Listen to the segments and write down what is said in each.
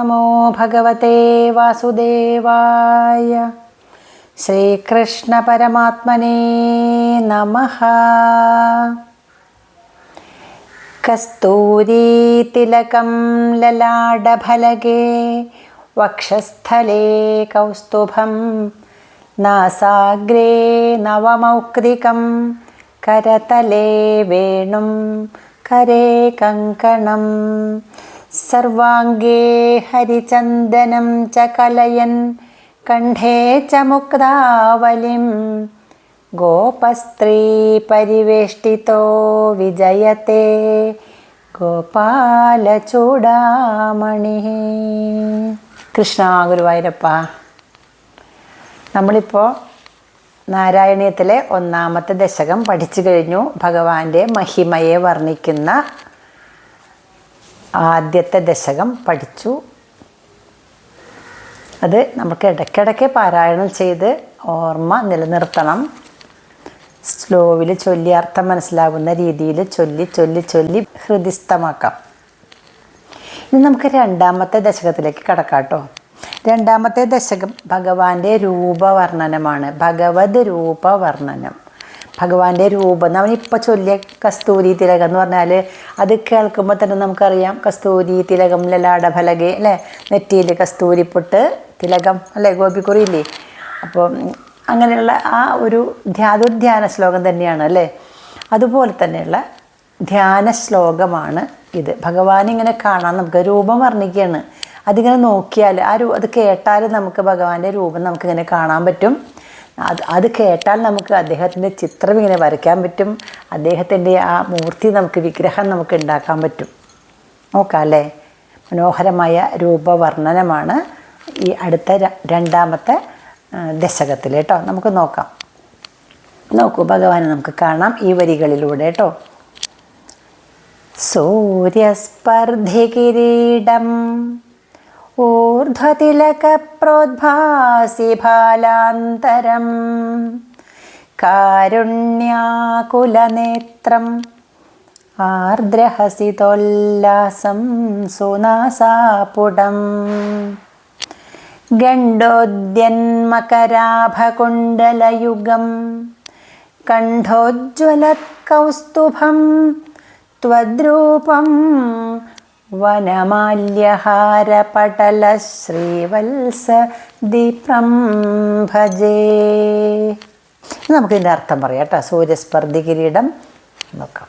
നമോ ഭഗവതേ വാസുദേവായ. ശ്രീകൃഷ്ണ പരമാത്മനേ നമഃ. കസ്തൂരീ തിലകം ലലാടഫലകേ വക്ഷസ്ഥലേ കൗസ്തുഭം നാസാഗ്രേ നവമൗക്തികം കരതലേ വേണും കരേ കങ്കണം സർവാംഗേ ഹരിചന്ദനം ച കലയൻ കണ്ഠേ ച മുക്താവലിം ഗോപസ്ത്രീ പരിവേഷ്ടിതോ വിജയത്തെ ഗോപാലചൂഡാമണി. കൃഷ്ണ ഗുരുവായൂരപ്പ. നമ്മളിപ്പോൾ നാരായണീയത്തിലെ 1-ാമത്തെ ദശകം പഠിച്ചു കഴിഞ്ഞു. ഭഗവാന്റെ മഹിമയെ വർണ്ണിക്കുന്ന ആദ്യത്തെ ദശകം പഠിച്ചു. അത് നമുക്ക് ഇടയ്ക്കിടയ്ക്ക് പാരായണം ചെയ്ത് ഓർമ്മ നിലനിർത്തണം. സ്ലോവിൽ ചൊല്ലി അർത്ഥം മനസ്സിലാവുന്ന രീതിയിൽ ചൊല്ലി ചൊല്ലി ചൊല്ലി ഹൃദിസ്ഥമാക്കാം. ഇനി നമുക്ക് 2-ാമത്തെ ദശകത്തിലേക്ക് കടക്കാട്ടോ. 2-ാമത്തെ ദശകം ഭഗവാന്റെ രൂപവർണ്ണനമാണ്. ഭഗവത് രൂപവർണ്ണനം. ഭഗവാന്റെ രൂപം നമ്മളിപ്പോൾ ചൊല്ലിയ കസ്തൂരി തിലകം എന്ന് പറഞ്ഞാൽ അത് കേൾക്കുമ്പോൾ തന്നെ നമുക്കറിയാം. കസ്തൂരി തിലകം ലലാടഫലകെ അല്ലേ, നെറ്റിയിൽ കസ്തൂരിപ്പൊട്ട് തിലകം അല്ലേ, ഗോപിക്കുറിയില്ലേ. അപ്പോൾ അങ്ങനെയുള്ള ആ ഒരു ധ്യാന ശ്ലോകം തന്നെയാണ് അല്ലേ. അതുപോലെ തന്നെയുള്ള ധ്യാന ശ്ലോകമാണ് ഇത്. ഭഗവാൻ ഇങ്ങനെ കാണാൻ നമുക്ക് രൂപം വർണ്ണിക്കുകയാണ്. അതിങ്ങനെ നോക്കിയാൽ അത് കേട്ടാൽ നമുക്ക് ഭഗവാന്റെ രൂപം നമുക്കിങ്ങനെ കാണാൻ പറ്റും. അത് കേട്ടാൽ നമുക്ക് അദ്ദേഹത്തിൻ്റെ ചിത്രം ഇങ്ങനെ വരയ്ക്കാൻ പറ്റും. അദ്ദേഹത്തിൻ്റെ ആ മൂർത്തി നമുക്ക് വിഗ്രഹം നമുക്ക് ഉണ്ടാക്കാൻ പറ്റും. നോക്കാം അല്ലേ. മനോഹരമായ രൂപവർണ്ണനമാണ് ഈ അടുത്ത 2-ാമത്തെ ദശകത്തിൽ കേട്ടോ. നമുക്ക് നോക്കാം. നോക്കൂ, ഭഗവാനെ നമുക്ക് കാണാം ഈ വരികളിലൂടെ കേട്ടോ. സൂര്യസ്പർദ്ധി കിരീടം ഊർധ്വതിലകപ്രോദ്ഭാസി ഭാലാന്തരം കാരുണ്യാകുലനേത്രം ആർദ്രഹസിതോല്ലാസം സുനാസാപുടം ഗണ്ഡോദ്യന്മകരാഭകുണ്ഡലയുഗം കണ്ഠോജ്വലത്കൗസ്തുഭം ത്വദ്രൂപം വനമാല്യഹാരപടലശ്രീവത്സദീപ്രം ഭജേ. നമുക്കിതിൻ്റെ അർത്ഥം പറയാം കേട്ടോ. സൂര്യസ്പർദ്ധി കിരീടം നോക്കാം.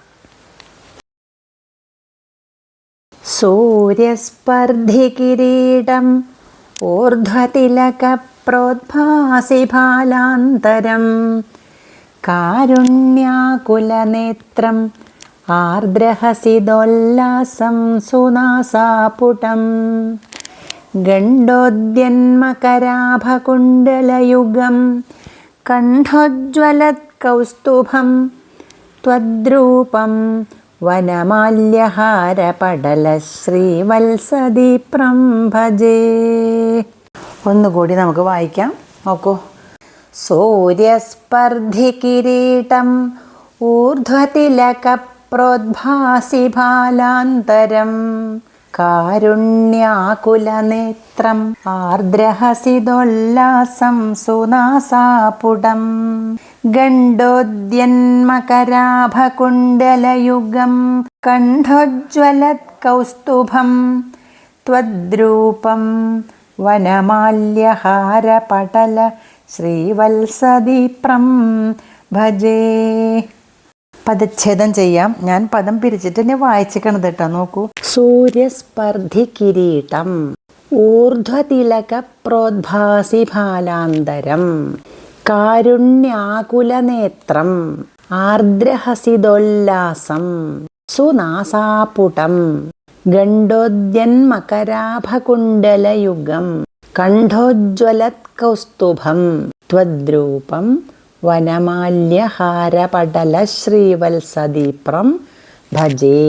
സൂര്യസ്പർദ്ധി കിരീടം ഊർധ്വതിലകപ്രോദ്ഭാസി ഭാലാന്തരം കാരുണ്യാകുലനേത്രം ആർദ്രഹസിതോല്ലാസം സുനാസാപുടം ഗണ്ഡോദ്യന്മകരാഭകുണ്ഡലയുഗം കണ്ഠോജ്വലത്കൗസ്തുഭം ത്വദ്രൂപം വനമാല്യഹാരപടലശ്രീവത്സദീപ്രം ഭജേ. ഒന്നുകൂടി നമുക്ക് വായിക്കാം. നോക്കൂ. സൂര്യസ്പർദ്ധി കിരീടം ഊർധ്വതിലകപ്രോദ്ഭാസി ഭാലാന്തരം കാരുണ്യാകുലനേത്രം ആർദ്രഹസിതോല്ലാസം സുനാസാപുടം ഗണ്ഡോദ്യന്മകരാഭകുണ്ഡലയുഗം കണ്ഠോജ്വലത്കൗസ്തുഭം ത്വദ്രൂപം വനമാല്യഹാരപടല ശ്രീവത്സദീപ്രം ഭജേ. പദച്ഛേദം ചെയ്യാം. ഞാൻ പദം പിരിച്ചിട്ട് തന്നെ വായിച്ചിക്കണത് കേട്ടോ. നോക്കൂ. സൂര്യസ്പർദ്ധി കിരീടം ഊർധ്വതിലകപ്രോദ്ഭാസി ഭാലാന്തരം കാരുണ്യാകുലനേത്രം ആർദ്രഹസിതോല്ലാസം സുനാസാപുടം ഗണ്ഡോദ്യന്മകരാഭകുണ്ഡലയുഗം കണ്ഠോജ്വലത്കൗസ്തുഭം ത്വദ്രൂപം വനമാല്യഹാരപടലശ്രീവത്സദീപ്രം ഭജേ.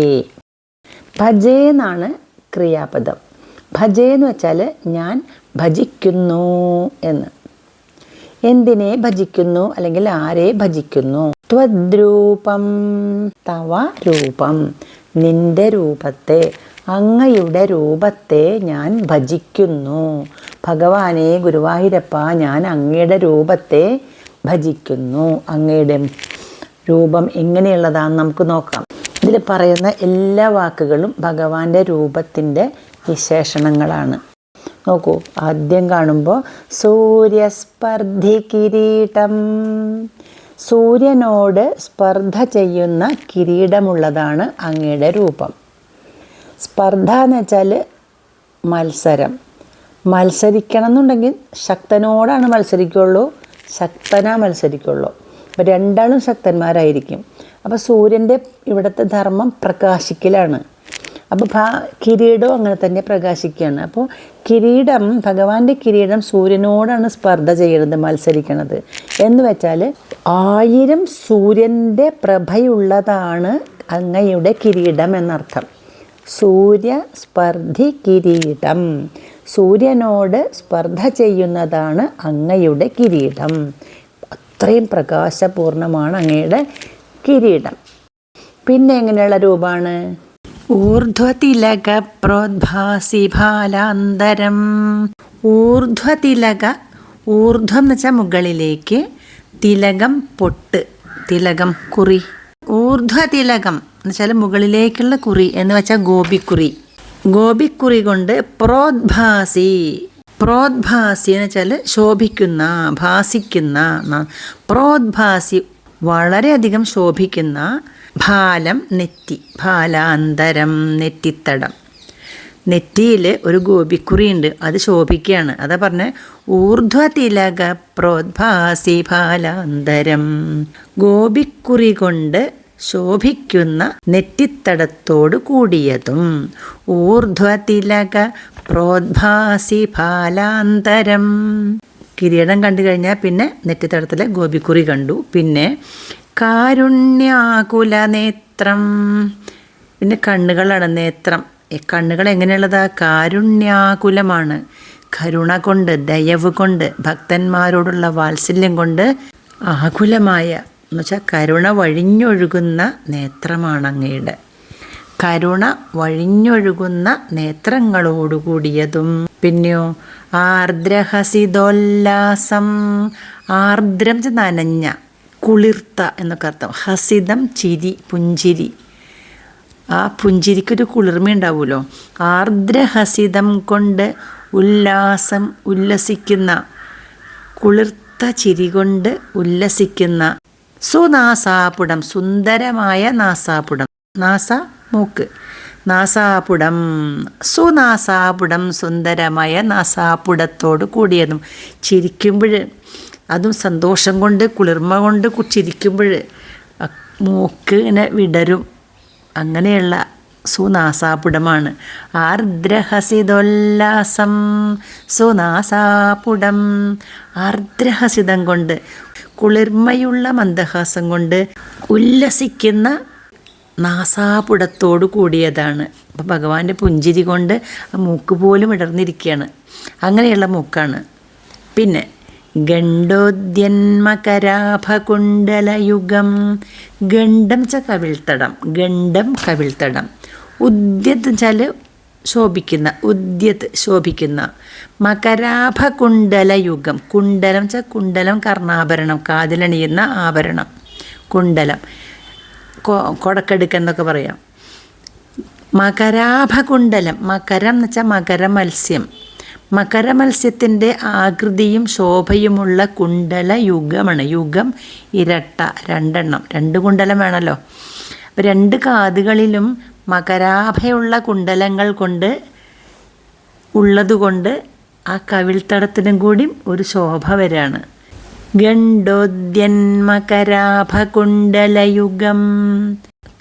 ഭജേ എന്നാണ് ക്രിയാപദം. ഭജേ എന്ന് വെച്ചാൽ ഞാൻ ഭജിക്കുന്നു എന്ന്. എന്തിനെ ഭജിക്കുന്നു അല്ലെങ്കിൽ ആരെ ഭജിക്കുന്നു? ത്വദ്രൂപം, തവ രൂപം, നിന്റെ രൂപത്തെ. അങ്ങയുടെ രൂപത്തെ ഞാൻ ഭജിക്കുന്നു. ഭഗവാനെ ഗുരുവായൂരപ്പ, ഞാൻ അങ്ങയുടെ രൂപത്തെ ഭജിക്കുന്നു. അങ്ങയുടെ രൂപം എങ്ങനെയുള്ളതാണെന്ന് നമുക്ക് നോക്കാം. ഇതിൽ പറയുന്ന എല്ലാ വാക്കുകളും ഭഗവാന്റെ രൂപത്തിൻ്റെ വിശേഷണങ്ങളാണ്. നോക്കൂ, ആദ്യം കാണുമ്പോൾ സൂര്യസ്പർദ്ധി കിരീടം, സൂര്യനോട് സ്പർദ്ധ ചെയ്യുന്ന കിരീടമുള്ളതാണ് അങ്ങയുടെ രൂപം. സ്പർദ്ധ എന്ന് വെച്ചാൽ മത്സരം. മത്സരിക്കണം എന്നുണ്ടെങ്കിൽ ശക്തനോടാണ് മത്സരിക്കുള്ളൂ, ശക്തനാ മത്സരിക്കുള്ളൂ. അപ്പോൾ രണ്ടാളും ശക്തന്മാരായിരിക്കും. അപ്പോൾ സൂര്യൻ്റെ ഇവിടുത്തെ ധർമ്മം പ്രകാശിക്കലാണ്. അപ്പോൾ കിരീടവും അങ്ങനെ തന്നെ പ്രകാശിക്കുകയാണ്. അപ്പോൾ കിരീടം, ഭഗവാന്റെ കിരീടം സൂര്യനോടാണ് സ്പർദ്ധ ചെയ്യുന്നത്, മത്സരിക്കണത്. എന്ന് വെച്ചാൽ 1000 സൂര്യൻ്റെ പ്രഭയുള്ളതാണ് അങ്ങയുടെ കിരീടം എന്നർത്ഥം. സൂര്യ സ്പർദ്ധി കിരീടം, സൂര്യനോട് സ്പർദ്ധ ചെയ്യുന്നതാണ് അങ്ങയുടെ കിരീടം. അത്രയും പ്രകാശപൂർണമാണ് അങ്ങയുടെ കിരീടം. പിന്നെ എങ്ങനെയുള്ള രൂപമാണ്? ഊർധ്വതിലക പ്രോദ്ഭാസി ഭാലാന്തരം. ഊർധ്വതിലക, ഊർധ്വം എന്ന് വെച്ചാൽ മുകളിലേക്ക്, തിലകം പൊട്ട്, തിലകം കുറി. ഊർധ്വതിലകം എന്ന് വെച്ചാൽ മുകളിലേക്കുള്ള കുറി എന്ന് വെച്ചാൽ ഗോപിക്കുറി. ഗോപിക്കുറി കൊണ്ട് പ്രോദ്ഭാസി, പ്രോദ്ഭാസി എന്ന് വെച്ചാൽ ശോഭിക്കുന്ന, ഭാസിക്കുന്ന. പ്രോദ്ഭാസി വളരെയധികം ശോഭിക്കുന്ന. ഭാലം നെറ്റി, ഭാലാന്തരം നെറ്റിത്തടം. നെറ്റിയിൽ ഒരു ഗോപിക്കുറിയുണ്ട്, അത് ശോഭിക്കുകയാണ്. അതാ പറഞ്ഞ ഊർധ്വതിലക പ്രോദ്ഭാസി ഭാലാന്തരം. ഗോപിക്കുറി കൊണ്ട് ശോഭിക്കുന്ന നെറ്റിത്തടത്തോട് കൂടിയതും. ഊർധ്വതിലക പ്രോദ്ഭാസി ഭാലാന്തരം. കിരീടം കണ്ടു കഴിഞ്ഞാൽ പിന്നെ നെറ്റിത്തടത്തിലെ ഗോപിക്കുറി കണ്ടു. പിന്നെ കാരുണ്യാകുല നേത്രം, പിന്നെ കണ്ണുകളാണ് നേത്രം. കണ്ണുകൾ എങ്ങനെയുള്ളതാ? കാരുണ്യാകുലമാണ്. കരുണ കൊണ്ട്, ദയവ് കൊണ്ട്, ഭക്തന്മാരോടുള്ള വാത്സല്യം കൊണ്ട് ആകുലമായ എന്ന് വെച്ചാൽ കരുണ വഴിഞ്ഞൊഴുകുന്ന നേത്രമാണ് അങ്ങയുടെ. കരുണ വഴിഞ്ഞൊഴുകുന്ന നേത്രങ്ങളോടുകൂടിയതും. പിന്നെയോ ആർദ്രഹസിതോല്ലാസം. ആർദ്രം നനഞ്ഞ, കുളിർത്ത എന്നൊക്കെ അർത്ഥം. ഹസിതം ചിരി, പുഞ്ചിരി. ആ പുഞ്ചിരിക്കൊരു കുളിർമ ഉണ്ടാവുമല്ലോ. ആർദ്രഹസിതം കൊണ്ട് ഉല്ലാസം, ഉല്ലസിക്കുന്ന, കുളിർത്ത ചിരി കൊണ്ട് ഉല്ലസിക്കുന്ന. സുനാസാപുടം, സുന്ദരമായ നാസാപുടം. നാസ മൂക്ക്, നാസാപുടം. സുനാസാപുടം, സുന്ദരമായ നാസാപുടത്തോട് കൂടിയതും. ചിരിക്കുമ്പോൾ, അതും സന്തോഷം കൊണ്ട്, കുളിർമ കൊണ്ട് ചിരിക്കുമ്പോൾ മൂക്ക് ഇങ്ങനെ വിടരും. അങ്ങനെയുള്ള സുനാസാപുടമാണ്. ആർദ്രഹസിതോല്ലാസം സുനാസാപുടം. ആർദ്രഹസിതം കൊണ്ട്, കുളിർമയുള്ള മന്ദഹാസം കൊണ്ട് ഉല്ലസിക്കുന്ന നാസാപുടത്തോട് കൂടിയതാണ്. അപ്പോൾ ഭഗവാന്റെ പുഞ്ചിരി കൊണ്ട് ആ മൂക്ക് പോലും ഇടർന്നിരിക്കുകയാണ്. അങ്ങനെയുള്ള മൂക്കാണ്. പിന്നെ ഗണ്ഡോദ്യന്മകരാഭകുണ്ടലയുഗം. ഗണ്ഡം ച കവിൾത്തടം, ഗണ്ഡം കവിൾത്തടം. ഉദ്യത് വെച്ചാൽ ശോഭിക്കുന്ന, ഉദ്യത് ശോഭിക്കുന്ന. മകരാഭകുണ്ടലയുഗം, കുണ്ടലം ച കുണ്ടലം കർണാഭരണം, കാതിലണിയുന്ന ആഭരണം, കുണ്ടലം. കൊടക്കെടുക്ക എന്നൊക്കെ പറയാം. മകരാഭകുണ്ടലം, മകരം എന്ന് വെച്ചാൽ മകരമത്സ്യം. മകരമത്സ്യത്തിൻ്റെ ആകൃതിയും ശോഭയുമുള്ള കുണ്ടല യുഗമാണ്. യുഗം ഇരട്ട, 2 എണ്ണം, 2 കുണ്ടലം വേണമല്ലോ. അപ്പോൾ 2 കാതുകളിലും മകരാഭയുള്ള കുണ്ടലങ്ങൾ കൊണ്ട് ഉള്ളതുകൊണ്ട് ആ കവിൾത്തടത്തിനും കൂടി ഒരു ശോഭ വരാണ്. ഗണ്ഡോദ്യന്മകരാഭകുണ്ടലയുഗം.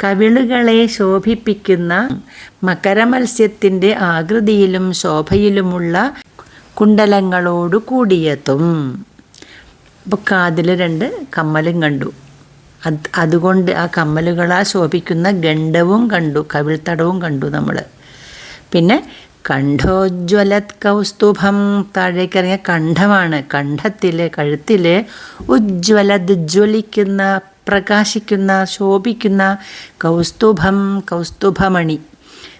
കവിളുകളെ ശോഭിപ്പിക്കുന്ന മകരമത്സ്യത്തിൻ്റെ ആകൃതിയിലും ശോഭയിലുമുള്ള കുണ്ടലങ്ങളോട് കൂടിയതും. അപ്പോൾ കാതിൽ 2 കമ്മലും കണ്ടു. അതുകൊണ്ട് ആ കമ്മലുകളാ ശോഭിക്കുന്ന ഗണ്ഡവും കണ്ടു, കവിൾത്തടവും കണ്ടു നമ്മൾ. പിന്നെ കണ്ഠോജ്വലത് കൗസ്തുഭം. താഴേക്കിറങ്ങിയ കണ്ഠമാണ്. കണ്ഠത്തിലെ, കഴുത്തിലെ ഉജ്വലത്, ജ്വലിക്കുന്ന, പ്രകാശിക്കുന്ന, ശോഭിക്കുന്ന കൗസ്തുഭം, കൗസ്തുഭമണി.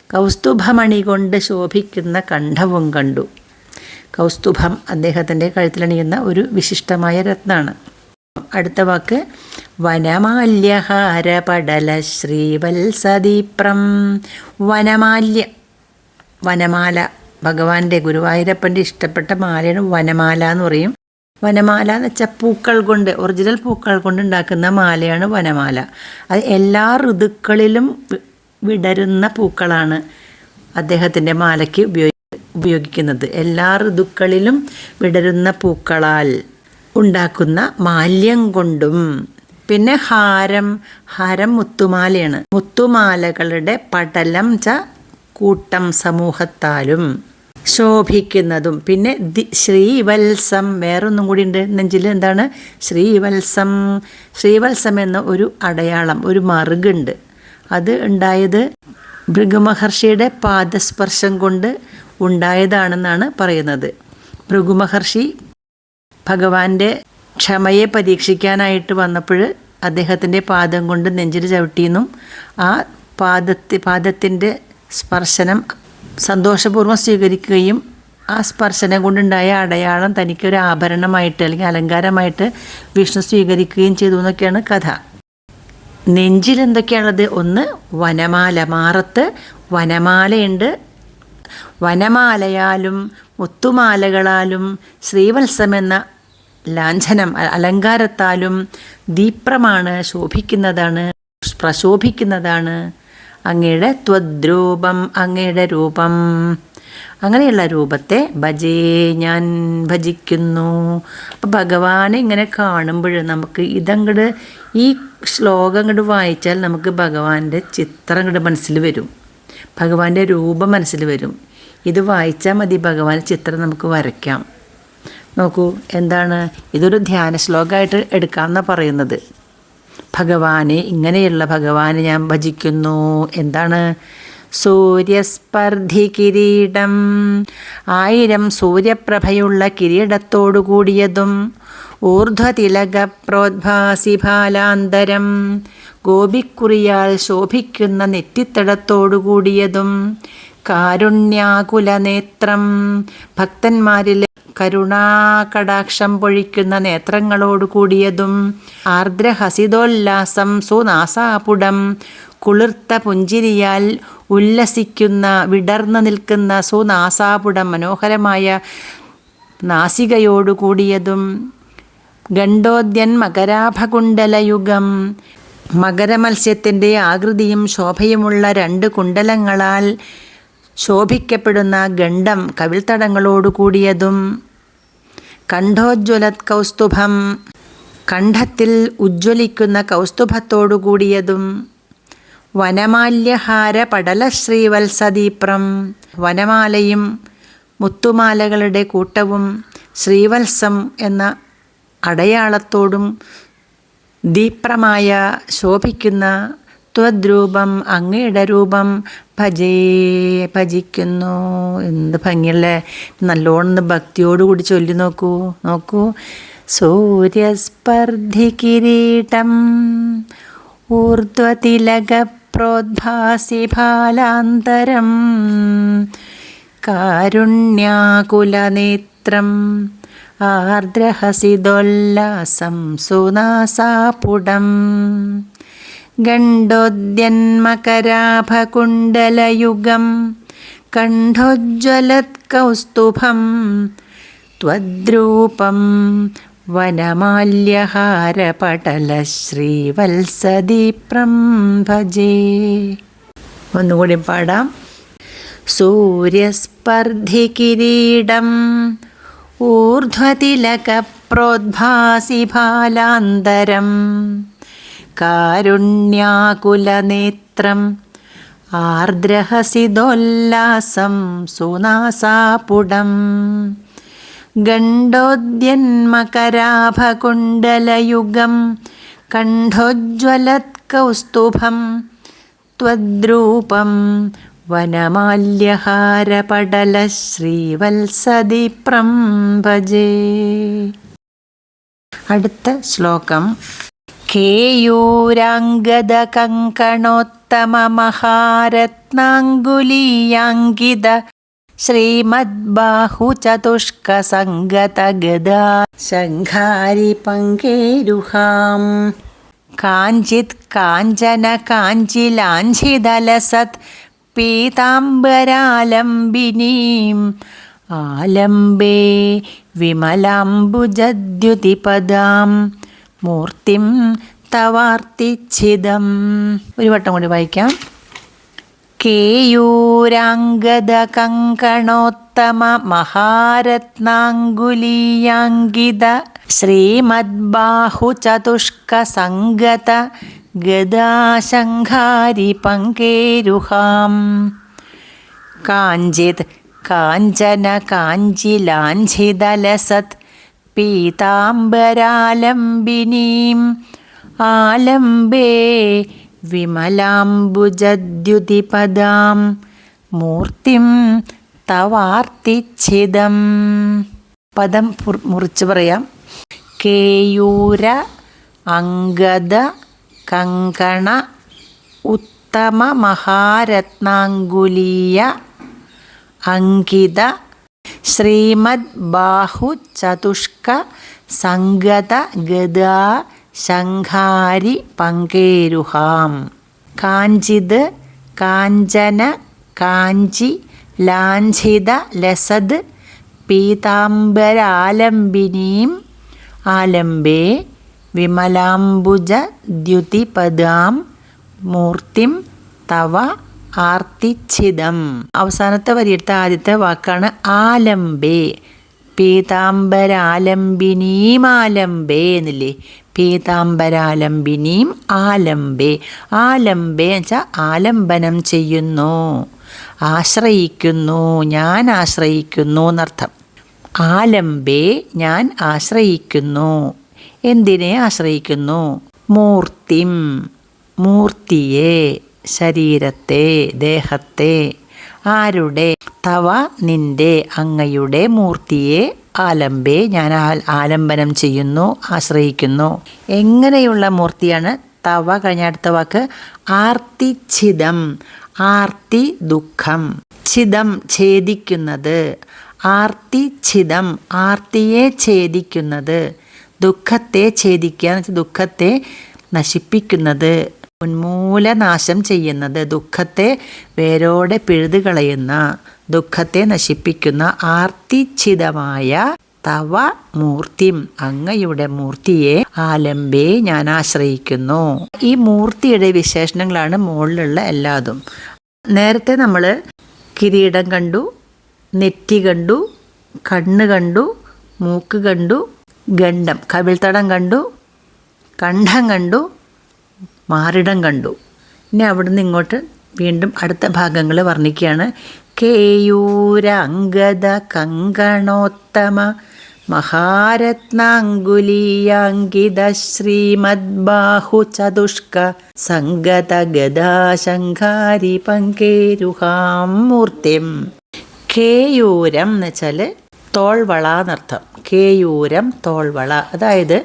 കൗസ്തുഭമണി കൊണ്ട് ശോഭിക്കുന്ന കണ്ഠവും കണ്ടു. കൗസ്തുഭം അദ്ദേഹത്തിൻ്റെ കഴുത്തിലണിയുന്ന ഒരു വിശിഷ്ടമായ രത്നമാണ്. അടുത്ത വാക്ക് വനമാല്യഹാരപടല ശ്രീവത്സദീപ്രം. വനമാല ഭഗവാന്റെ ഗുരുവായൂരപ്പൻ്റെ ഇഷ്ടപ്പെട്ട മാലയാണ് വനമാല എന്ന് പറയും. വനമാല എന്ന് വെച്ചാൽ പൂക്കൾ കൊണ്ട്, ഒറിജിനൽ പൂക്കൾ കൊണ്ട് ഉണ്ടാക്കുന്ന മാലയാണ് വനമാല. അത് എല്ലാ ഋതുക്കളിലും വിടരുന്ന പൂക്കളാണ് അദ്ദേഹത്തിൻ്റെ മാലയ്ക്ക് ഉപയോഗിക്കുന്നത്. എല്ലാ ഋതുക്കളിലും വിടരുന്ന പൂക്കളാൽ ഉണ്ടാക്കുന്ന മാല്യം കൊണ്ടും. പിന്നെ ഹാരം മുത്തുമാലയാണ്. മുത്തുമാലകളുടെ പടലം കൂട്ടം സമൂഹത്താലും ശോഭിക്കുന്നതും. പിന്നെ ശ്രീവത്സം, വേറൊന്നും കൂടി ഉണ്ട് നെഞ്ചിൽ. എന്താണ് ശ്രീവത്സം? ശ്രീവത്സം എന്ന ഒരു അടയാളം, ഒരു മറുകുണ്ട്. അത് ഉണ്ടായത് ഭൃഗുമഹർഷിയുടെ പാദസ്പർശം കൊണ്ട് ഉണ്ടായതാണെന്നാണ് പറയുന്നത്. ഭൃഗുമഹർഷി ഭഗവാന്റെ ക്ഷമയെ പരീക്ഷിക്കാനായിട്ട് വന്നപ്പോൾ അദ്ദേഹത്തിൻ്റെ പാദം കൊണ്ട് നെഞ്ചിൽ ചവിട്ടിയെന്നും ആ പാദത്തിൻ്റെ സ്പർശനം സന്തോഷപൂർവ്വം സ്വീകരിക്കുകയും ആ സ്പർശനം കൊണ്ടുണ്ടായ അടയാളം തനിക്കൊരു ആഭരണമായിട്ട് അല്ലെങ്കിൽ അലങ്കാരമായിട്ട് വിഷ്ണു സ്വീകരിക്കുകയും ചെയ്തു എന്നൊക്കെയാണ് കഥ. നെഞ്ചിൽ എന്തൊക്കെയാണത്? ഒന്ന് വനമാല, മാറത്ത് വനമാലയുണ്ട്. വനമാലയാലും മുത്തുമാലകളാലും ശ്രീവത്സം എന്ന ലാഞ്ചനം അലങ്കാരത്താലും ദീപ്രമാണ്, ശോഭിക്കുന്നതാണ്, പ്രശോഭിക്കുന്നതാണ് അങ്ങയുടെ ത്വദ്രൂപം, അങ്ങയുടെ രൂപം. അങ്ങനെയുള്ള രൂപത്തെ ഭജേ, ഞാൻ ഭജിക്കുന്നു. അപ്പം ഭഗവാനെ ഇങ്ങനെ കാണുമ്പോൾ നമുക്ക് ഈ ശ്ലോകം അങ്ങോട്ട് വായിച്ചാൽ നമുക്ക് ഭഗവാന്റെ ചിത്രം അങ്ങോട്ട് മനസ്സിൽ വരും, ഭഗവാന്റെ രൂപം മനസ്സിൽ വരും. ഇത് വായിച്ചാൽ മതി, ഭഗവാന്റെ ചിത്രം നമുക്ക് വരയ്ക്കാം. നോക്കൂ, എന്താണ് ഇതൊരു ധ്യാന ശ്ലോകമായിട്ട് എടുക്കാമെന്നാണ് പറയുന്നത്. ഇങ്ങനെയുള്ള ഭഗവാനെ ഞാൻ ഭജിക്കുന്നു. എന്താണ്? സൂര്യസ്പർദ്ധി കിരീടം, 1000 സൂര്യപ്രഭയുള്ള കിരീടത്തോടു കൂടിയതും, ഊർധ്വതിലക പ്രോദ്ഭാസി ഫാലാന്തരം, ഗോപിക്കുറിയാൽ ശോഭിക്കുന്ന നെറ്റിത്തടത്തോടു കൂടിയതും, കാരുണ്യാകുല നേത്രം, ഭക്തന്മാരിൽ കരുണാകടാക്ഷം പൊഴിക്കുന്ന നേത്രങ്ങളോട് കൂടിയതും, ആർദ്രഹസിതോല്ലാസം സുനാസാപുടം, കുളിർത്ത പുഞ്ചിരിയാൽ ഉല്ലസിക്കുന്ന വിടർന്നു നിൽക്കുന്ന സുനാസാപുടം, മനോഹരമായ നാസികയോടു കൂടിയതും, ഗണ്ഡോദ്യൻ മകരാഭകുണ്ടലയുഗം, മകരമത്സ്യത്തിൻ്റെ ആകൃതിയും ശോഭയുമുള്ള 2 കുണ്ടലങ്ങളാൽ ശോഭിക്കപ്പെടുന്ന ഗണ്ഡം കവിൾത്തടങ്ങളോടു കൂടിയതും, കണ്ഠോജ്വലത് കൗസ്തുഭം, കണ്ഠത്തിൽ ഉജ്ജ്വലിക്കുന്ന കൗസ്തുഭത്തോടു കൂടിയതും, വനമാല്യഹാര പടല ശ്രീവത്സദീപ്രം, വനമാലയും മുത്തുമാലകളുടെ കൂട്ടവും ശ്രീവത്സം എന്ന അടയാളത്തോടും ദീപ്രമായ ശോഭിക്കുന്ന ത്വദ്രൂപം, അങ്ങയുടെ രൂപം ഭജിക്കുന്നു. എന്ത് ഭംഗിയല്ലേ! നല്ലോണം ഭക്തിയോടുകൂടി ചൊല്ലി നോക്കൂ. സൂര്യസ്പർദ്ധി കിരീടം, ഊർധ്വതിലക പ്രോദ്ഭാസി ഫാലാന്തരം, കാരുണ്യാകുലനേത്രം, ആർദ്രഹസിതോല്ലാസം സുനാസാപുടം, ഗണ്ഡോദ്യന്മകരാഭകുണ്ടലയുഗം, കണ്ഠോജ്വലത് കൗസ്തുഭം, ത്വദ്രൂപം വനമാല്യഹാരപടല ശ്രീവത്സദീപ്രം ഭജേ. ഒന്നുകൂടി പാടാം. സൂര്യസ്പർദ്ധി കിരീടം, ഊർധ്വതിലക പ്രോദ്ഭാസി ഫാലാന്തരം, കാരുണ്യാകുലനേത്രം, ആർദ്രഹസിതോല്ലാസം സുനാസാപുടം, ഗണ്ഡോദ്യന്മകരാഭകുണ്ടലയുഗം, കണ്ഠോജ്വലത് കൗസ്തുഭം, ത്വദ്രൂപം വനമാല്യഹാരപടല ശ്രീവത്സദീപ്രം ഭജേ. അടുത്ത ശ്ലോകം കേയൂരാംഗദ കങ്കണോത്തമ മഹാരത്നാംഗുലീയാങ്കിത ശ്രീമദ്ബാഹുചതുഷ്ക സംഗത ഗദാ ശംഖാരി പങ്കേരുഹാം കാഞ്ചിത് കാഞ്ചന കാഞ്ചിലാഞ്ചിതലസത് പീതാംബരാലംബിനീം ആലംബേ വിമലാംബുജദ്യുതിപദാം മൂർത്തിം തവാർത്തിച്ഛിദം. ഒരു വട്ടം കൂടി വായിക്കാം. കേയൂരാംഗദ കങ്കണോത്തമ മഹാരത്നാംഗുലീയാങ്കിത ശ്രീമദ്ബാഹുചതുഷ്ക സംഗത ഗദാശംഖാരി പങ്കേരുഹാം കാഞ്ചിത് കാഞ്ചന കാഞ്ചിലാഞ്ചിതലസത് പീതാംബരാലംബിനീം ആലംബേ വിമലാംബുജദ്യുതിപദാം മൂർത്തിം തവാർത്തിച്ഛിദം. പദം മുറിച്ച് പറയാം. കേയൂര അംഗദ കങ്കണ ഉത്തമ മഹാരത്നാംഗുലീയ അങ്കിത ശ്രീമദ് ബാഹു ചതുഷ്ക സംഗത ഗദാ ശംഖാരി പങ്കേരുഹാം കാഞ്ചിത് കാഞ്ചന കാഞ്ചി ലാഞ്ചിത ലസത് പീതാംബരാലംബിനീം ആലംബേ വിമലാംബുജ ദ്യുതിപദാം മൂർത്തിം തവ ആർത്തിച്ഛിദം. അവസാനത്തെ വരിയെടുത്ത ആദ്യത്തെ വാക്കാണ് ആലംബേ. പീതാംബരാലംബിനീം ആലംബേ എന്നില്ലേ, പീതാംബരാലംബിനീം ആലംബേ. ആലംബേ എന്ന് വെച്ചാൽ ആലംബനം ചെയ്യുന്നു, ആശ്രയിക്കുന്നു, ഞാൻ ആശ്രയിക്കുന്നു എന്നർത്ഥം. ആലംബേ ഞാൻ ആശ്രയിക്കുന്നു. എന്തിനെ ആശ്രയിക്കുന്നു? മൂർത്തിം മൂർത്തിയെ, ശരീരത്തെ, ദേഹത്തെ. ആരുടെ? തവ നിന്റെ, അങ്ങയുടെ മൂർത്തിയെ ആലംബേ ഞാൻ ആലംബനം ചെയ്യുന്നു, ആശ്രയിക്കുന്നു. എങ്ങനെയുള്ള മൂർത്തിയാണ്? തവ കഴിഞ്ഞ അടുത്ത വാക്ക് ആർത്തിച്ഛിദം. ആർത്തി ദുഃഖം, ഛിദം ഛേദിക്കുന്നത്. ആർത്തിച്ഛിദം ആർത്തിയെ ഛേദിക്കുന്നത്, ദുഃഖത്തെ ഛേദിക്കുക എന്ന് വെച്ചാൽ ദുഃഖത്തെ നശിപ്പിക്കുന്നത്, ഉന്മൂലനാശം ചെയ്യുന്നത്, ദുഃഖത്തെ വേരോടെ പിഴുതു കളയുന്ന, ദുഃഖത്തെ നശിപ്പിക്കുന്ന ആർത്തിച്ഛിതമായ തവ മൂർത്തിം അങ്ങയുടെ മൂർത്തിയെ ആലംബേ ഞാൻ ആശ്രയിക്കുന്നു. ഈ മൂർത്തിയുടെ വിശേഷണങ്ങളാണ് മുകളിലുള്ള എല്ലാതും. നേരത്തെ നമ്മൾ കിരീടം കണ്ടു, നെറ്റി കണ്ടു, കണ്ണ് കണ്ടു, മൂക്ക് കണ്ടു, ഗണ്ഡം കവിൾത്തടം കണ്ടു, കണ്ഠം കണ്ടു, മാറിടം കണ്ടു. ഇനി അവിടുന്ന് ഇങ്ങോട്ട് വീണ്ടും അടുത്ത ഭാഗങ്ങൾ വർണ്ണിക്കുകയാണ്. കേയൂര അംഗദ കങ്കണോത്തമ മഹാരത്നാംഗുലീയാങ്കിത ശ്രീമദ്ബാഹു ചതുഷ്ക സംഗത ഗദാശംഖാരി പങ്കേരുഹാം മൂർത്തിം. കേയൂരം എന്ന് വെച്ചാൽ തോൾവള എന്നർത്ഥം. കേയൂരം തോൾവള. അതായത്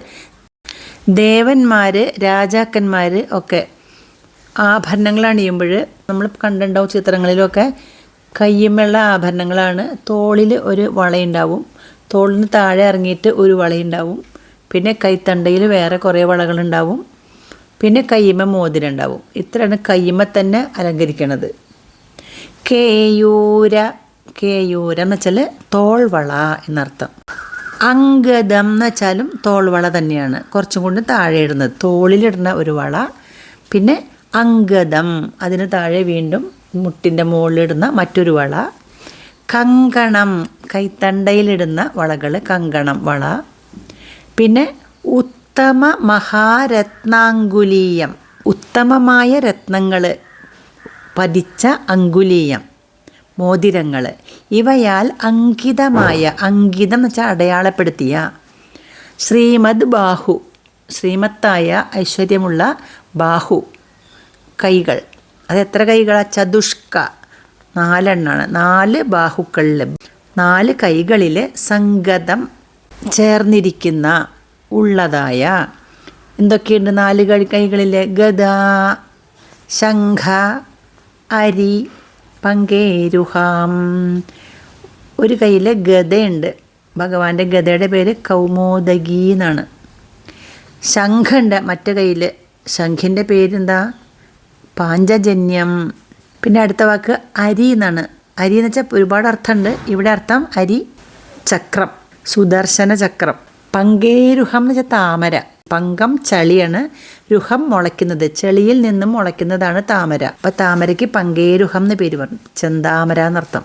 ദേവന്മാർ, രാജാക്കന്മാർ ഒക്കെ ആഭരണങ്ങൾ അണിയുമ്പോൾ നമ്മൾ കണ്ടിട്ടുണ്ടാവും ചിത്രങ്ങളിലൊക്കെ. കയ്യുമുള്ള ആഭരണങ്ങളാണ്. തോളിൽ ഒരു വളയുണ്ടാവും, തോളിന് താഴെ ഇറങ്ങിയിട്ട് ഒരു വളയുണ്ടാവും, പിന്നെ കൈത്തണ്ടയിൽ വേറെ കുറേ വളകളുണ്ടാവും, പിന്നെ കയ്യുമ്മ മോതിരണ്ടാവും. ഇത്രയാണ് കയ്യുമ്മ തന്നെ അലങ്കരിക്കണത്. കേയൂര, കേയൂരം എന്ന് വെച്ചാൽ തോൾവള എന്നർത്ഥം. അംഗദം എന്ന് വെച്ചാലും തോൾവള തന്നെയാണ്, കുറച്ചും കൂടി താഴെ ഇടുന്നത്, തോളിലിടുന്ന ഒരു വള. പിന്നെ അംഗദം, അതിന് താഴെ വീണ്ടും മുട്ടിൻ്റെ മുകളിലിടുന്ന മറ്റൊരു വള. കങ്കണം, കൈത്തണ്ടയിലിടുന്ന വളകൾ, കങ്കണം വള. പിന്നെ ഉത്തമ മഹാരത്നാംഗുലീയം, ഉത്തമമായ രത്നങ്ങൾ പതിച്ച അങ്കുലീയം, മോതിരങ്ങൾ. ഇവയാൽ അങ്കിതമായ, അങ്കിതം എന്ന് വെച്ചാൽ അടയാളപ്പെടുത്തിയ, ശ്രീമദ് ബാഹു, ശ്രീമത്തായ ഐശ്വര്യമുള്ള ബാഹു, കൈകൾ. അത് എത്ര കൈകളാണ്? ചതുഷ്ക, 4 എണ്ണാണ്. 4 ബാഹുക്കളിൽ, 4 കൈകളിൽ സംഗതം ചേർന്നിരിക്കുന്ന, ഉള്ളതായ എന്തൊക്കെയുണ്ട് 4 കൈകളിൽ? ഗദ, ശംഖ, അരി, പങ്കേരുഹാം. ഒരു കയ്യിൽ ഗദയുണ്ട്. ഭഗവാന്റെ ഗദയുടെ പേര് കൗമോദകി എന്നാണ്. ശംഖുണ്ട് മറ്റേ കയ്യിൽ. ശംഖിൻ്റെ പേരെന്താ? പാഞ്ചജന്യം. പിന്നെ അടുത്ത വാക്ക് അരി എന്നാണ്. അരി എന്ന് വെച്ചാൽ ഒരുപാട് അർത്ഥമുണ്ട്. ഇവിടെ അർത്ഥം അരി ചക്രം, സുദർശന ചക്രം. പങ്കേരുഹം എന്ന് വെച്ചാൽ താമര. പങ്കം ചളിയാണ്, രുഹം മുളയ്ക്കുന്നത്, ചെളിയിൽ നിന്നും മുളയ്ക്കുന്നതാണ് താമര. അപ്പം താമരയ്ക്ക് പങ്കേരുഹം എന്ന് പേര് പറഞ്ഞു, ചെന്താമര എന്നർത്ഥം.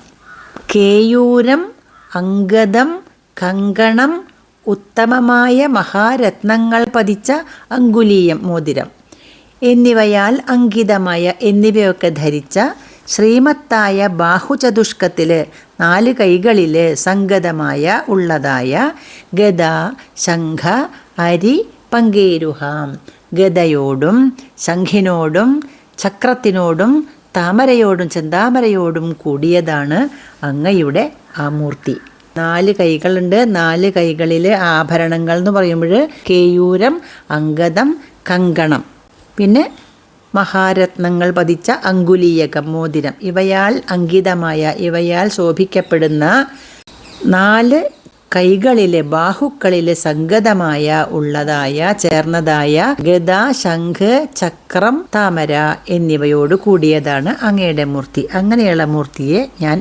കേയൂരം, അംഗദം, കങ്കണം, ഉത്തമമായ മഹാരത്നങ്ങൾ പതിച്ച അങ്കുലീയം മോതിരം എന്നിവയാൽ അങ്കിതമായ എന്നിവയൊക്കെ ധരിച്ച ശ്രീമത്തായ ബാഹുചതുഷ്കത്തിൽ 4 കൈകളിൽ സംഗതമായ ഉള്ളതായ ഗദ, ശംഖ, അരി, പങ്കേരുഹാം. ഗദയോടും ശംഖിനോടും ചക്രത്തിനോടും താമരയോടും ചെന്താമരയോടും കൂടിയതാണ് അങ്ങയുടെ ആ മൂർത്തി. 4 കൈകളുണ്ട്. 4 കൈകളിൽ ആഭരണങ്ങൾ എന്ന് പറയുമ്പോൾ കേയൂരം, അംഗദം, കങ്കണം, പിന്നെ മഹാരത്നങ്ങൾ പതിച്ച അങ്കുലീയകം മോതിരം. ഇവയാൽ അങ്കിതമായ, ഇവയാൽ ശോഭിക്കപ്പെടുന്ന 4 കൈകളിൽ ബാഹുക്കളിൽ സംഗതമായ ഉള്ളതായ ചേർന്നതായ ഗദ, ശംഖ്, ചക്രം, താമര എന്നിവയോട് കൂടിയതാണ് അങ്ങയുടെ മൂർത്തി. അങ്ങനെയുള്ള മൂർത്തിയെ ഞാൻ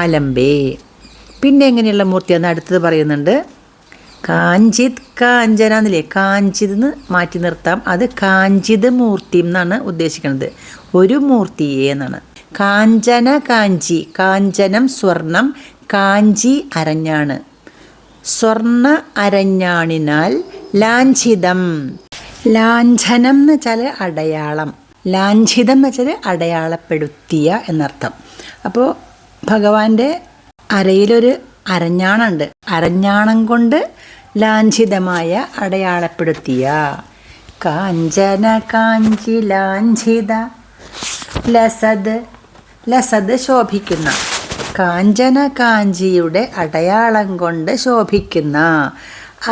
ആലംബേ. പിന്നെ എങ്ങനെയുള്ള മൂർത്തിയാണെന്ന് അടുത്തത് പറയുന്നുണ്ട്. കാഞ്ചിത് കാഞ്ചന എന്നില്ലേ, കാഞ്ചിത് എന്ന് മാറ്റി നിർത്താം. അത് കാഞ്ചിത് മൂർത്തി എന്നാണ് ഉദ്ദേശിക്കുന്നത്, ഒരു മൂർത്തിയെ എന്നാണ്. കാഞ്ചന കാഞ്ചി, കാഞ്ചനം സ്വർണം, കാഞ്ചി അരഞ്ഞാണ്. സ്വർണ്ണ അരഞ്ഞാണിനാൽ ലാഞ്ചിതം. ലാഞ്ചനം എന്ന് വെച്ചാൽ അടയാളം, ലാഞ്ചിതം എന്ന് വെച്ചാൽ അടയാളപ്പെടുത്തിയ എന്നർത്ഥം. അപ്പോൾ ഭഗവാന്റെ അരയിലൊരു അരഞ്ഞാണുണ്ട്. അരഞ്ഞാണം കൊണ്ട് ലാഞ്ചിതമായ അടയാളപ്പെടുത്തിയ. കാഞ്ചന കാഞ്ചി ലാഞ്ചിത ലസദ്, ലസദ് ശോഭിക്കുന്ന. കാഞ്ചന കാഞ്ചിയുടെ അടയാളം കൊണ്ട് ശോഭിക്കുന്ന.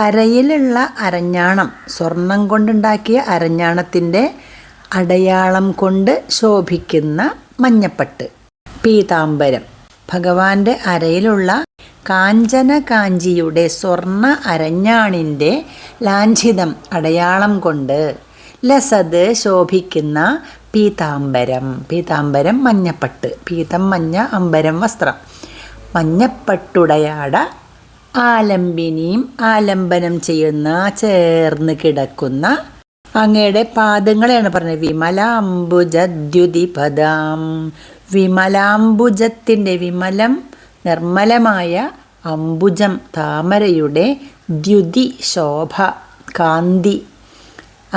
അരയിലുള്ള അരഞ്ഞാണം, സ്വർണം കൊണ്ടുണ്ടാക്കിയ അരഞ്ഞാണത്തിൻ്റെ അടയാളം കൊണ്ട് ശോഭിക്കുന്ന മഞ്ഞപ്പട്ട്, പീതാംബരം. ഭഗവാന്റെ അരയിലുള്ള കാഞ്ചന കാഞ്ചിയുടെ സ്വർണ്ണ അരഞ്ഞാണിൻ്റെ ലാഞ്ചിതം അടയാളം കൊണ്ട് ലസദ് ശോഭിക്കുന്ന പീതാംബരം. പീതാംബരം മഞ്ഞപ്പട്ട്, പീതം മഞ്ഞ, അമ്പരം വസ്ത്രം. മഞ്ഞപ്പട്ടുടയാട ആലംബിനിയും ആലംബനം ചെയ്യുന്ന, ചേർന്ന് കിടക്കുന്ന അങ്ങയുടെ പാദങ്ങളെയാണ് പറഞ്ഞത്. വിമലാംബുജദ്യുതിപദാം. വിമലാംബുജത്തിൻ്റെ, വിമലം നിർമ്മലമായ, അംബുജം താമരയുടെ, ദ്യുതി ശോഭ കാന്തി,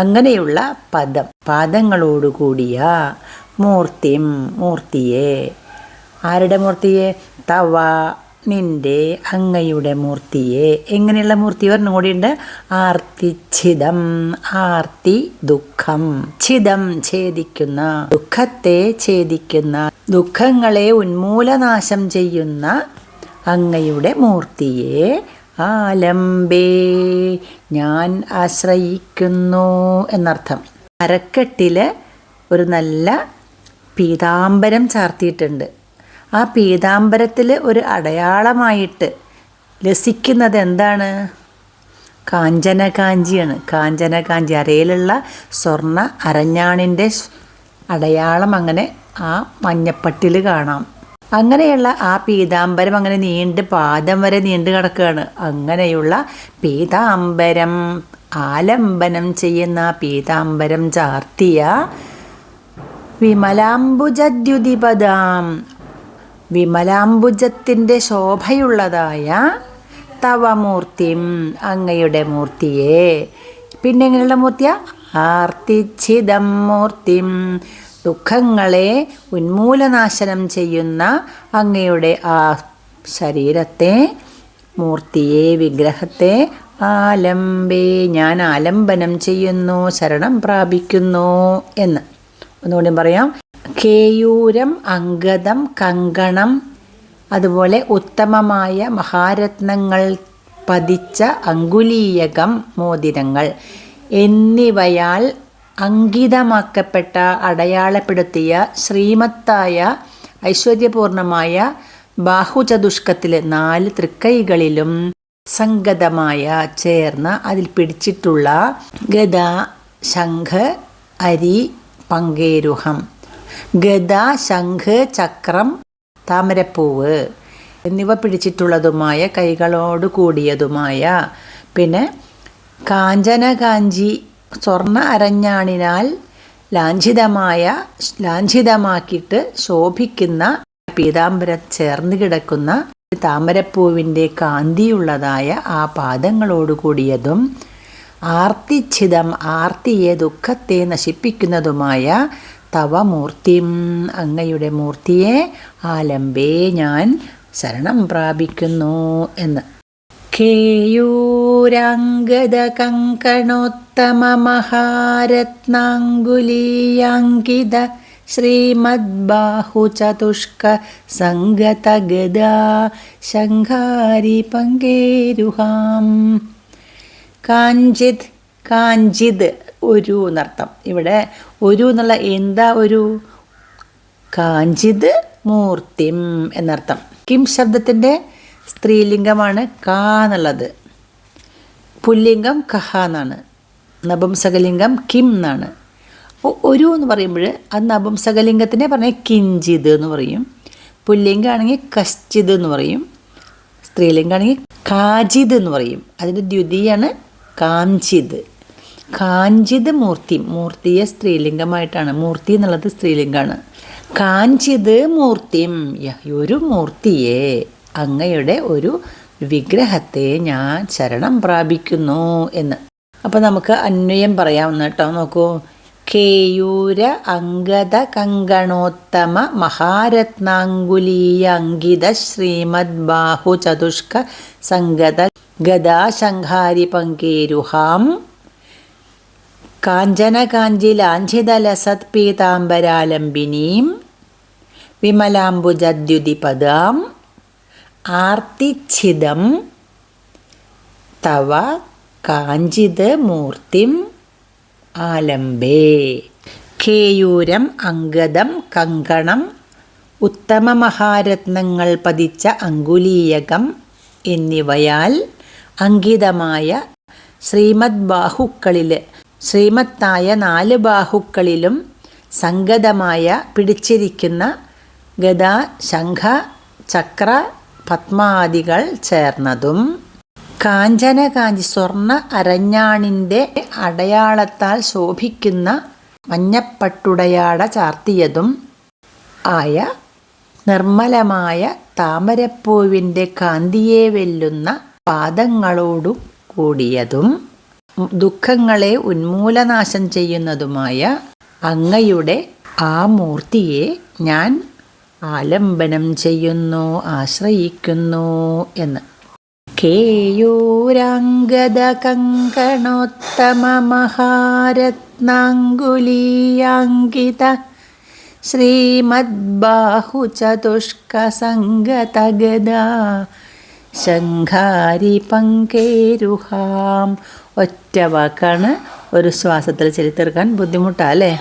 അങ്ങനെയുള്ള പദം പാദങ്ങളോടുകൂടിയ മൂർത്തിം മൂർത്തിയെ. ആരുടെ മൂർത്തിയെ? തവ നിൻ്റെ, അങ്ങയുടെ മൂർത്തിയെ. എങ്ങനെയുള്ള മൂർത്തി ഒരെണ്ണം കൂടിയുണ്ട്. ആർത്തിച്ഛിതം, ആർത്തി ദുഃഖം, ഛിദം ഛേദിക്കുന്ന, ദുഃഖത്തെ ഛേദിക്കുന്ന, ദുഃഖങ്ങളെ ഉന്മൂലനാശം ചെയ്യുന്ന അങ്ങയുടെ മൂർത്തിയെ ആലംബേ ഞാൻ ആശ്രയിക്കുന്നു എന്നർത്ഥം. അരക്കെട്ടിൽ ഒരു നല്ല പീതാംബരം ചാർത്തിയിട്ടുണ്ട്. ആ പീതാംബരത്തിൽ ഒരു അടയാളമായിട്ട് ലസിക്കുന്നത് എന്താണ്? കാഞ്ചനകാഞ്ചിയാണ്. കാഞ്ചനകാഞ്ചി, അരയിലുള്ള സ്വർണ്ണ അരഞ്ഞാണിൻ്റെ അടയാളം അങ്ങനെ ആ മഞ്ഞപ്പട്ടിൽ കാണാം. അങ്ങനെയുള്ള ആ പീതാംബരം അങ്ങനെ നീണ്ട് പാദം വരെ നീണ്ടു കിടക്കുകയാണ്. അങ്ങനെയുള്ള പീതാംബരം, ആലംബനം ചെയ്യുന്ന പീതാംബരം ചാർത്തിയ വിമലാംബുജദ്യുതിപദാം, വിമലാംബുജത്തിൻ്റെ ശോഭയുള്ളതായ തവമൂർത്തിം, അങ്ങയുടെ മൂർത്തിയെ. പിന്നെ എങ്ങനെയുള്ള മൂർത്തിയാ? ആർത്തിച്ഛിതം മൂർത്തിം, ദുഃഖങ്ങളെ ഉന്മൂലനാശനം ചെയ്യുന്ന അങ്ങയുടെ ആ ശരീരത്തെ, മൂർത്തിയെ, വിഗ്രഹത്തെ ആലംബേ ഞാൻ ആലംബനം ചെയ്യുന്നു, ശരണം പ്രാപിക്കുന്നു എന്ന്. ഒന്നുകൂടി പറയാം. കേയൂരം, അംഗദം, കങ്കണം, അതുപോലെ ഉത്തമമായ മഹാരത്നങ്ങൾ പതിച്ച അങ്കുലീയകം മോതിരങ്ങൾ എന്നിവയാൽ അങ്കിതമാക്കപ്പെട്ട അടയാളപ്പെടുത്തിയ ശ്രീമത്തായ ഐശ്വര്യപൂർണമായ ബാഹുചതുഷ്കത്തിലെ 4 തൃക്കൈകളിലും സംഗതമായ ചേർന്ന അതിൽ പിടിച്ചിട്ടുള്ള ഗദ, ശംഖ്, അരി, പങ്കേരുഹം. ഗദ, ശംഖ്, ചക്രം, താമരപ്പൂവ് എന്നിവ പിടിച്ചിട്ടുള്ളതുമായ കൈകളോട് കൂടിയതുമായ, പിന്നെ കാഞ്ചനകാഞ്ചി സ്വർണ്ണ അരഞ്ഞാണിനാൽ ലാഞ്ചിതമാക്കിയിട്ട് ശോഭിക്കുന്ന പീതാംബരം ചേർന്ന് കിടക്കുന്ന താമരപ്പൂവിൻ്റെ കാന്തിയുള്ളതായ ആ പാദങ്ങളോട് കൂടിയതും ആർത്തിച്ഛിതം ആർത്തിയെ ദുഃഖത്തെ നശിപ്പിക്കുന്നതുമായ തവ മൂർത്തിം അങ്ങയുടെ മൂർത്തിയെ ആലംബേ ഞാൻ ശരണം പ്രാപിക്കുന്നു എന്ന്. കേയൂരാംഗദ കങ്കണോത്തമ മഹാരത്നാംഗുലീയാങ്കിത ശ്രീമദ്ബാഹുചതുഷ്ക സംഗത ഗദാ ശംഖാരി പങ്കേരുഹാം. കാഞ്ചിത്, കാഞ്ചിത് ഒരു എന്നർത്ഥം. ഇവിടെ ഒരു എന്നുള്ള എന്താ ഒരു? കാഞ്ചിത് മൂർത്തിം എന്നർത്ഥം. കിം ശബ്ദത്തിൻ്റെ സ്ത്രീലിംഗമാണ് കാ എന്നുള്ളത്. പുല്ലിംഗം കഹ എന്നാണ്. നപുംസകലിംഗം കിം എന്നാണ്. അപ്പോൾ ഒരു എന്ന് പറയുമ്പോൾ അത് നപുംസകലിംഗത്തിനെ പറഞ്ഞാൽ കിഞ്ചിത് എന്ന് പറയും. പുല്ലിംഗമാണെങ്കിൽ കശ്ചിത് എന്ന് പറയും. സ്ത്രീലിംഗമാണെങ്കിൽ കാജിത് എന്ന് പറയും. അതിൻ്റെ ദ്വിതീയാണ് കാഞ്ചിത്. കാഞ്ചിത് മൂർത്തി, മൂർത്തിയെ സ്ത്രീലിംഗമായിട്ടാണ്. മൂർത്തി എന്നുള്ളത് സ്ത്രീലിംഗമാണ്. കാഞ്ചിത് മൂർത്തിം, ഒരു മൂർത്തിയെ, അങ്ങയുടെ ഒരു വിഗ്രഹത്തെ ഞാൻ ശരണം പ്രാപിക്കുന്നു എന്ന്. അപ്പോൾ നമുക്ക് അന്വയം പറയാവുന്ന കേട്ടോ. നോക്കൂ. കേയൂര അംഗത കങ്കണോത്തമ മഹാരത്നാംഗുലീയ അങ്കിത ശ്രീമദ് ബാഹു ചതുഷ്ക സംഗത ഗദാ ശംഖാരി പങ്കേരുഹാം കാഞ്ചനകാഞ്ചിലാഞ്ചിതലസത് പീതാംബരാലംബിനീം വിമലാംബുജദ്യുതിപദാം ആർത്തിച്ഛിദം തവ കാഞ്ചിത് മൂർത്തിം ആലംബേ. കേയൂരം, അംഗദം, കങ്കണം, ഉത്തമ മഹാരത്നങ്ങൾ പതിച്ച അങ്കുലീയകം എന്നിവയാൽ അങ്കിതമായ ശ്രീമദ് ബാഹുക്കളിൽ, ശ്രീമത്തായ 4 ബാഹുക്കളിലും സംഗതമായ പിടിച്ചിരിക്കുന്ന ഗദാ, ശംഖ, ചക്ര, പത്മാദികൾ ചേർന്നതും കാഞ്ചനകാഞ്ചി സ്വർണ്ണ അരഞ്ഞാണിൻ്റെ അടയാളത്താൽ ശോഭിക്കുന്ന മഞ്ഞപ്പട്ടുടയാട ചാർത്തിയതും ആയ നിർമ്മലമായ താമരപ്പൂവിൻ്റെ കാന്തിയെ വെല്ലുന്ന പാദങ്ങളോടു കൂടിയതും ദുഃഖങ്ങളെ ഉന്മൂലനാശം ചെയ്യുന്നതുമായ അങ്ങയുടെ ആ മൂർത്തിയെ ഞാൻ ആലംബനം ചെയ്യുന്നു, ആശ്രയിക്കുന്നു എന്ന്. കേയൂരാംഗദ കങ്കണോത്തമ മഹാരത്നാംഗുലീയാങ്കിത ശ്രീമദ്ബാഹു ചതുഷ്ക സംഗത ഗദാ ശംഖാരി പങ്കേരുഹാം. ഒറ്റ വാക്കാണ്, ഒരു ശ്വാസത്തിൽ ചൊല്ലിത്തീർക്കാൻ ബുദ്ധിമുട്ടല്ലേ.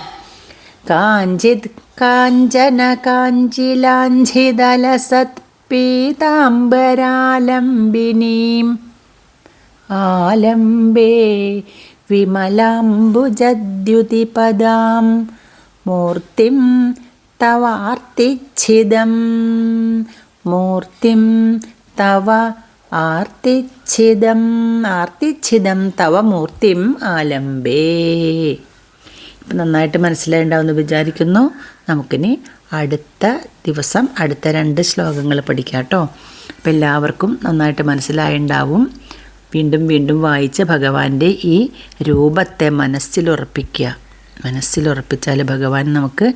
കാഞ്ചിത് കാഞ്ചന കാഞ്ചിലാഞ്ചിതലസത് പീതാംബരാലംബിനീം ആലംബേ വിമലാംബുജദ്യുതിപദാം മൂർത്തിം തവാർത്തിച്ഛിദം മൂർത്തിം തവ ആർത്തിച്ഛിദം തവ മൂർത്തിം ആലംബേ. ഇപ്പം നന്നായിട്ട് മനസ്സിലായിട്ടുണ്ടാവുമെന്ന് വിചാരിക്കുന്നു. നമുക്കിനി അടുത്ത ദിവസം അടുത്ത 2 ശ്ലോകങ്ങൾ പഠിക്കാം കേട്ടോ. അപ്പം എല്ലാവർക്കും നന്നായിട്ട് മനസ്സിലായിട്ടുണ്ടാവും. വീണ്ടും വീണ്ടും വായിച്ച് ഭഗവാന്റെ ഈ രൂപത്തെ മനസ്സിലുറപ്പിക്കുക. മനസ്സിലുറപ്പിച്ചാൽ ഭഗവാൻ നമുക്ക്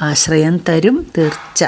ആശ്രയം തരും, തീർച്ച.